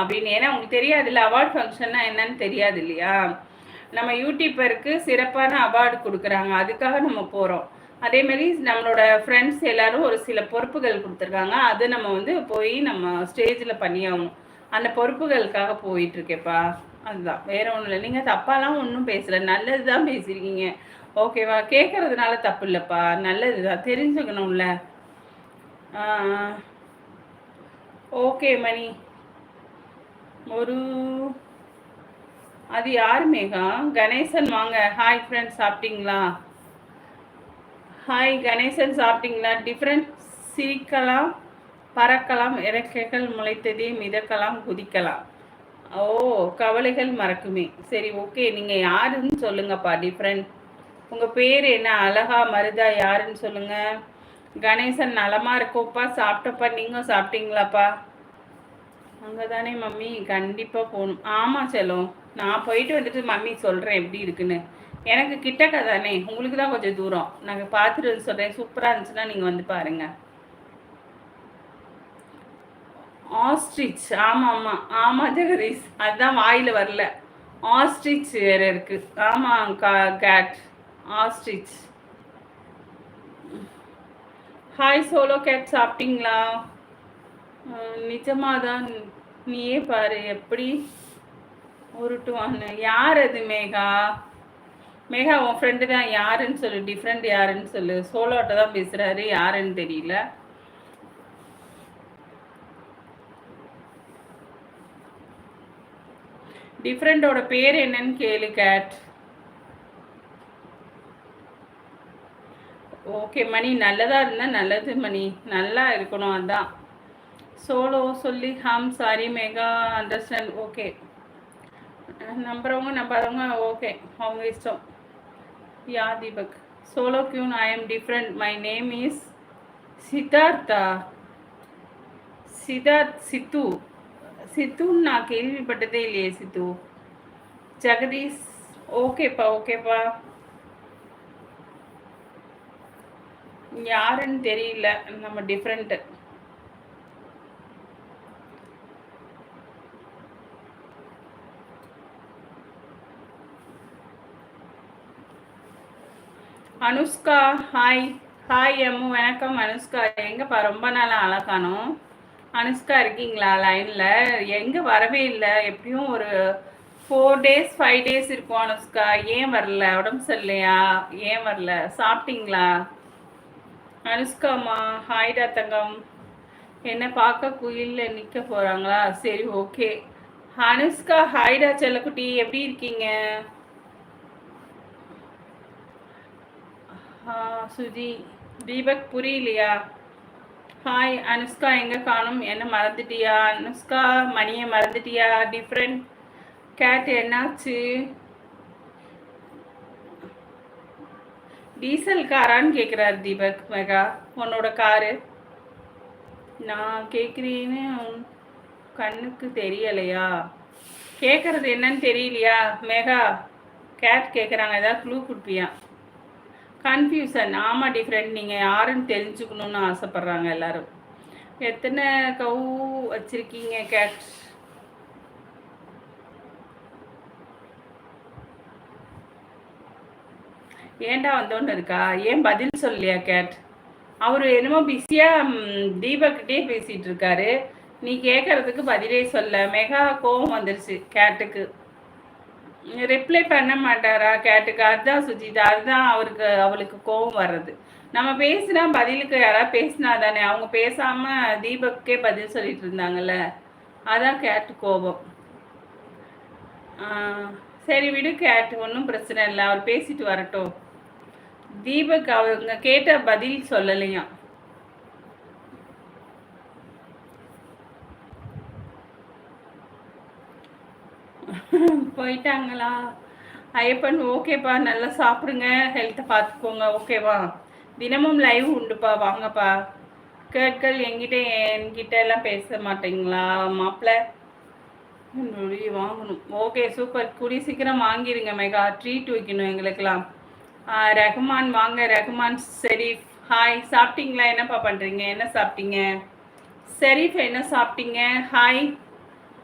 அப்படின்னு. ஏன்னா உங்களுக்கு தெரியாது இல்லை, அவார்ட் ஃபங்க்ஷன்னா என்னன்னு தெரியாது இல்லையா. நம்ம யூடியூப்பருக்கு சிறப்பான அவார்டு கொடுக்குறாங்க, அதுக்காக நம்ம போகிறோம். அதேமாரி நம்மளோட ஃப்ரெண்ட்ஸ் எல்லாரும் ஒரு சில பொறுப்புகள் கொடுத்துருக்காங்க, அது நம்ம வந்து போய் நம்ம ஸ்டேஜில் பண்ணியாகணும். அந்த பொறுப்புகளுக்காக போயிட்டுருக்கேப்பா. அதுதான், வேற ஒன்றும் இல்லை. நீங்கள் தப்பாலாம் ஒன்றும் பேசலை, நல்லது தான் பேசியிருக்கீங்க. ஓகேவா, கேட்குறதுனால தப்பு இல்லைப்பா, நல்லது தான், தெரிஞ்சுக்கணும்ல. ஓகே மணி. ஒரு அது யார் மேகா? கணேசன் வாங்க. ஹாய் ஃப்ரெண்ட்ஸ், சாப்பிட்டீங்களா? ஹாய் கணேசன், சாப்பிட்டீங்களா? டிஃப்ரெண்ட் சிரிக்கலாம், பறக்கலாம், இறக்கைகள் முளைத்ததே, மிதக்கலாம், குதிக்கலாம். ஓ, கவலைகள் மறக்குமே. சரி, ஓகே, நீங்கள் யாருன்னு சொல்லுங்கப்பா. டிஃப்ரெண்ட், உங்கள் பேர் என்ன? அழகா மருதா, யாருன்னு சொல்லுங்கள். கணேசன், நலமாக இருக்கோப்பா, சாப்பிட்டப்பா. நீங்கள் சாப்பிட்டீங்களாப்பா? அங்கே தானே மம்மி, கண்டிப்பாக போகணும். ஆமாம் செல்லும், நான் போயிட்டு வந்துட்டு மம்மி சொல்கிறேன் எப்படி இருக்குன்னு. எனக்கு கிட்டக்க தானே, உங்களுக்கு தான் கொஞ்சம் தூரம். நாங்கள் பார்த்துட்டு வந்து சொல்கிறேன். சூப்பராக இருந்துச்சுன்னா நீங்கள் வந்து பாருங்கள். ஆஸ்ட்ரிச், ஆமாம் ஆமாம் ஆமாம் ஜெகதீஷ், அதுதான் வாயில் வரல. ஆஸ்ட்ரிச் வேறு இருக்குது. ஆமாம் cat, ostrich. Hi solo cat, சாப்பிட்டீங்களா? நிஜமாக தான், நீயே பாரு எப்படி உருட்டுவான்னு. யார் அது மேகா? மேகா உன் ஃப்ரெண்டு தான், யாருன்னு சொல்லு. டிஃப்ரெண்ட் யாருன்னு சொல்லு. சோலோட்ட தான் பேசுகிறாரு, யாருன்னு தெரியல. டிஃப்ரெண்டோட பேர் என்னன்னு கேளு கேட். ஓகே மணி, நல்லதாக இருந்தால் நல்லது மணி, நல்லா இருக்கணும், அதுதான். சோலோ சொல்லி ஹம் சாரி மேகா, அண்டர்ஸ்டாண்ட். ஓகே, நம்புறவங்க நம்பாதவங்க ஓகே, அவங்க இஷ்டம். யா தீபக், சோலோ கியூன், I am different, my name is Siddhartha. Siddhu சித்துன்னு நான் கேள்விப்பட்டதே இல்லையே சித்து. ஜெகதீஷ், ஓகேப்பா ஓகேப்பா. யாருன்னு தெரியல, நம்ம different. Anushka, hi. Hi Ammu, வணக்கம் அனுஷ்கா. எங்கப்பா ரொம்ப நாள் அழகானோம். அனுஷ்கா இருக்கீங்களா லைனில்? எங்கே வரவே இல்லை. எப்படியும் ஒரு 4 days 5 days இருக்கும் அனுஷ்கா. ஏன் வரல? உடம்பு சரியில்லையா? ஏன் வரல? சாப்பிட்டீங்களா? அனுஷ்காமா, ஹாய்டா தங்கம். என்ன பார்க்க குயிலில் நிற்க போகிறாங்களா? சரி, ஓகே. அனுஷ்கா, ஹாய்டா செல்லக்குட்டி, எப்படி இருக்கீங்க? சுஜி, தீபக் புரியலையா? ஹாய் அனுஷ்கா, எங்கே காணும்? என்ன மறந்துட்டியா? அனுஷ்கா, மணியை மறந்துட்டியா? டிஃப்ரெண்ட் கேட், என்னாச்சு? டீசல் காரான்னு கேட்குறாரு தீபக். மெகா, உன்னோட காரு நான் கேட்குறேன்னு கண்ணுக்கு தெரியலையா? கேட்குறது என்னன்னு தெரியலையா? மெகா, கேட் கேட்குறாங்க, ஏதாவது க்ளூ கொடுப்பியா? கன்ஃபியூசன். ஆமாம் டிஃப்ரெண்ட், நீங்கள் யாருன்னு தெரிஞ்சுக்கணுன்னு ஆசைப்பட்றாங்க எல்லோரும். எத்தனை கவு வச்சுருக்கீங்க கேட்? ஏண்டா வந்தோன்னு இருக்கா? ஏன் பதில் சொல்லலையா கேட்? அவர் என்னமோ பிஸியாக தீபக்கிட்டே பேசிகிட்டு இருக்காரு. நீ கேட்குறதுக்கு பதிலே சொல்ல. மெகா கோவம் வந்துருச்சு கேட்டுக்கு. ரிப்ளை பண்ண மாட்டாரா கேட்டுக்கு? அதுதான் சுஜிதா, அதுதான் அவளுக்கு கோவம் வர்றது. நம்ம பேசினா பதிலுக்கு யாராவது பேசினா தானே. அவங்க பேசாமல் தீபக்கே பதில் சொல்லிட்டு இருந்தாங்கல்ல, அதான் கேட்டு கோபம். சரி விடு கேட்டு, ஒன்றும் பிரச்சனை இல்லை, அவர் பேசிட்டு வரட்டும். தீபக் அவங்க கேட்ட பதில் சொல்லலையாம். போயிட்டாங்களா? ஐயப்பன், ஓகேப்பா, நல்லா சாப்பிடுங்க, ஹெல்த்தை பார்த்துக்கோங்க, ஓகேவா? தினமும் லைவ் உண்டுப்பா, வாங்கப்பா. கேட்கள் என்கிட்ட எல்லாம் பேச மாட்டீங்களா மாப்பிள்ள? வாங்கணும். ஓகே சூப்பர், கூடிய சீக்கிரம் வாங்கிடுங்க மெகா. ட்ரீட் வைக்கணும் எங்களுக்கெல்லாம். ரகுமான் வாங்க. ரகுமான், ஷெரீஃப் ஹாய். சாப்பிட்டீங்களா? என்னப்பா பண்ணுறீங்க? என்ன சாப்பிட்டீங்க? ஷெரீஃப் என்ன சாப்பிட்டீங்க? ஹாய்.